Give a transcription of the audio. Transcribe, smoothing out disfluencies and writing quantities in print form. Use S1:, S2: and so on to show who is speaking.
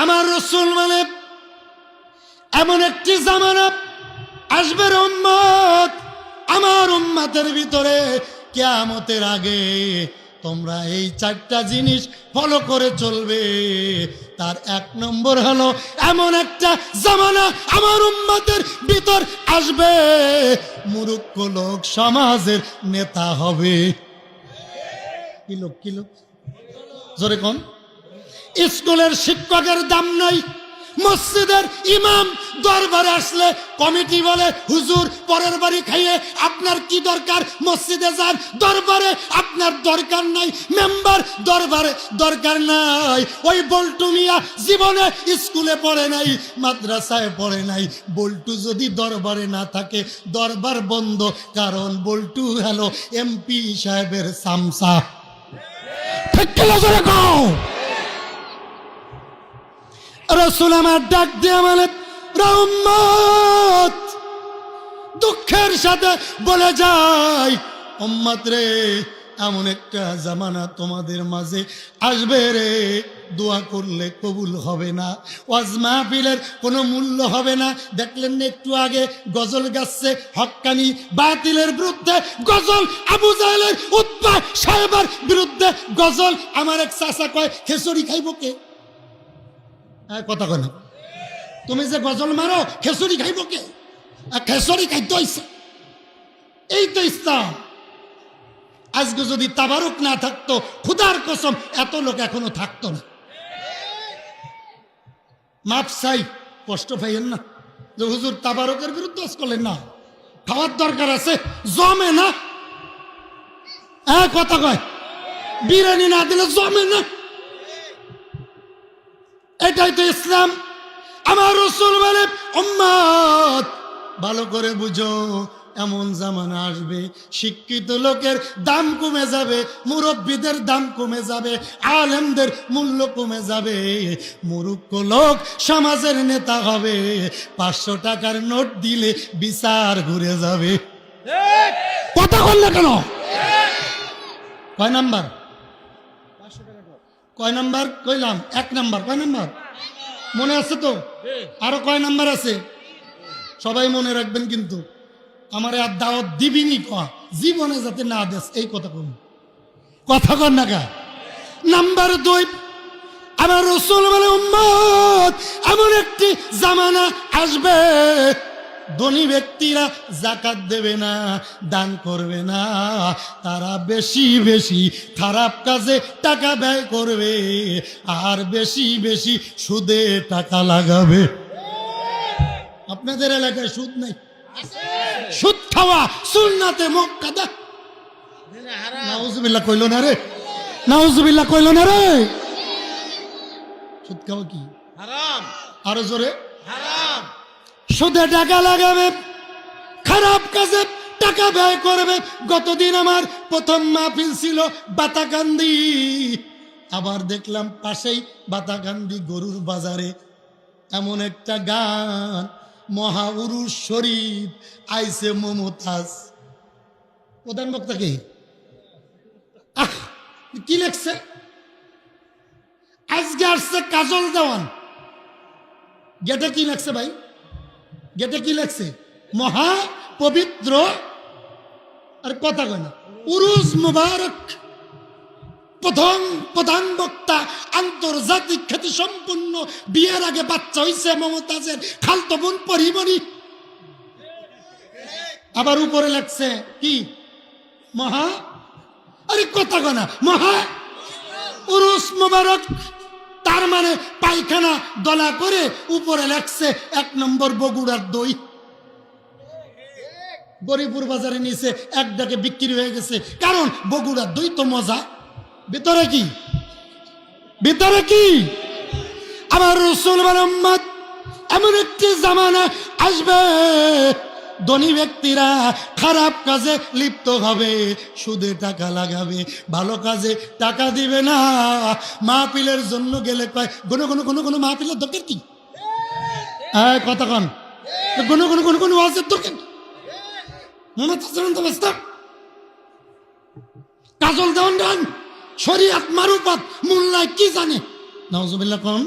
S1: আমার রাসূল মানে এমন একটি জামানা আসবে রে উম্মত, আমার উম্মতের ভিতরে কিয়ামতের আগে তোমরা এই চারটা জিনিস ফলো করে চলবে। তার এক নম্বর হলো এমন একটা জামানা আমার উম্মতের ভিতর আসবে, মূর্খ লোক সমাজের নেতা হবে। কি লোক জোরে কোন? স্কুলের শিক্ষকের দাম নাই, মসজিদের ইমাম দরবারে আসলে কমিটি বলে হুজুর পরের বাড়ি খাইয়ে আপনার কি দরকার, মসজিদে যান, দরবারে আপনার দরকার নাই, মেম্বার দরবারে দরকার নাই। ওই বল্টু মিয়া জীবনে স্কুলে পড়ে নাই, মাদ্রাসায় পড়ে নাই, বল্টু যদি দরবারে না থাকে দরবার বন্ধ, কারণ বল্টু হলো এমপি সাহেবের সামসা। ঠিক কি জোরে কও? রাসূল আমার ডাক দিয়ে মানে উম্মত দুঃখের সাথে বলে যায়, উম্মত রে এমন একটা জামানা তোমাদের মাঝে আসবে রে, দোয়া করলে কবুল হবে না, ওয়াজ মাহফিলের কোনো মূল্য হবে না। দেখলেন না একটু আগে গজল গাচ্ছে হক্কানি বাতিলের বিরুদ্ধে গজল, আবু জাহেলের উতবা সাহেবের বিরুদ্ধে গজল। আমার এক চাচা কয় খেচুড়ি খাইব কে? কথা কয় না, তুমি যে গজল মারো খেচুড়ি খাইব কে? খেচুড়ি খাইতে হইছে, এই তো ইসলাম। আজকে যদি তাবারুক না থাকতো, খুদার কসম এত লোক এখনো থাকতো না। মাপ চাই, কষ্ট পাইয়েন না যে হুজুর তাবারুকের বিরুদ্ধে করলেন না, খাওয়ার দরকার আছে, জমে না। কথা কয় বিরিয়ানি না দিলে জমে না, এটাই তো ইসলাম। আমার রাসূল বলে উম্মত ভালো করে বুঝো, এমন জামানা আসবে শিক্ষিত লোকের দাম কমে যাবে, মুরব্বীদের দাম কমে যাবে, আলেমদের মূল্য কমে যাবে, মূর্খ লোক সমাজের নেতা হবে। 500 টাকার নোট দিলে বিচার ঘুরে যাবে। কথা বললে কেন? কয় নাম্বার? কয় নাম্বার কইলাম? 1 নাম্বার। কয় নাম্বার মনে আছে তো? আরো কয় নাম্বার আছে? সবাই মনে রাখবেন কিন্তু। আমার আর দাওয়াত দিবিনি জীবনে যাতে না দেশ, এই কথা কম, কথা কর না কা। নাম্বার 2, আমার রাসূল বলে উম্মত এমন একটি জামানা আসবে, ধনী ব্যক্তিরা যাকাত দেবে না, দান করবে না, তারা বেশি বেশি খারাপ কাজে টাকা ব্যয় করবে, আর বেশি বেশি সুদে টাকা লাগাবে। আপনাদের এলাকায় সুদ নাই? সুদ খাওয়া সুন্নাতে মুআক্কাদা। নাউজুবিল্লাহ কইল না রে, নাউজুবিল্লাহ কইল না রে। সুদ খাওয়া কি হারাম? আরো জোরে হারাম। সুদে টাকা লাগাবে, খারাপ কাজে টাকা ব্যয় করবে। গতদিন আমার প্রথম মাহফিল ছিল বাতাকান্দি, আবার দেখলাম পাশেই বাতাকান্দি গরুর বাজারে এমন একটা গান, মহা উরুস শরীফ আইসে মমতাজ। প্রধান বক্তা কি লেখছে? আজকে আসছে কাজল দেওয়ান। গেটে কি লেখছে ভাই? গেটে কি লেখছে? মহা পবিত্র, আর কথা কয় না, উরুস মুবারক। প্রধান বক্তা আন্তর্জাতিক খ্যাতি সম্পূর্ণ, বিয়ের আগে বাচ্চা হইছে মমতাজের খালতো বোন পরিমণি। আবার উপরে লেখছে কি? মহা, আরে কথা কয় না, মহা উরুস মুবারক। তার মানে পায়খানা দলা করে উপরে লেখছে 1 নম্বর বগুড়ার দই। গরিপুর বাজারে নিচে 1 ডাকে বিক্রি হয়ে গেছে, কারণ বগুড়ার দই তো মজা। ভিতরে কি? ভিতরে কি? আমার রাসূল বলেন উম্মত এমন একটি জামানা আসবে, ধনী ব্যক্তিরা খারাপ কাজে লিপ্ত হবে, সুদে টাকা লাগাবে, ভালো কাজে টাকা দিবে না। মাহফিলের জন্য গেলে কয় কোনো মাহফিলের দরকার কি? কথা কন, কোনো ওয়াজের দরকার কি? কাজল দেওয়ান শরীয়ত মারুফাত মোল্লায় কি জানে? নাউজুবিল্লাহ কোন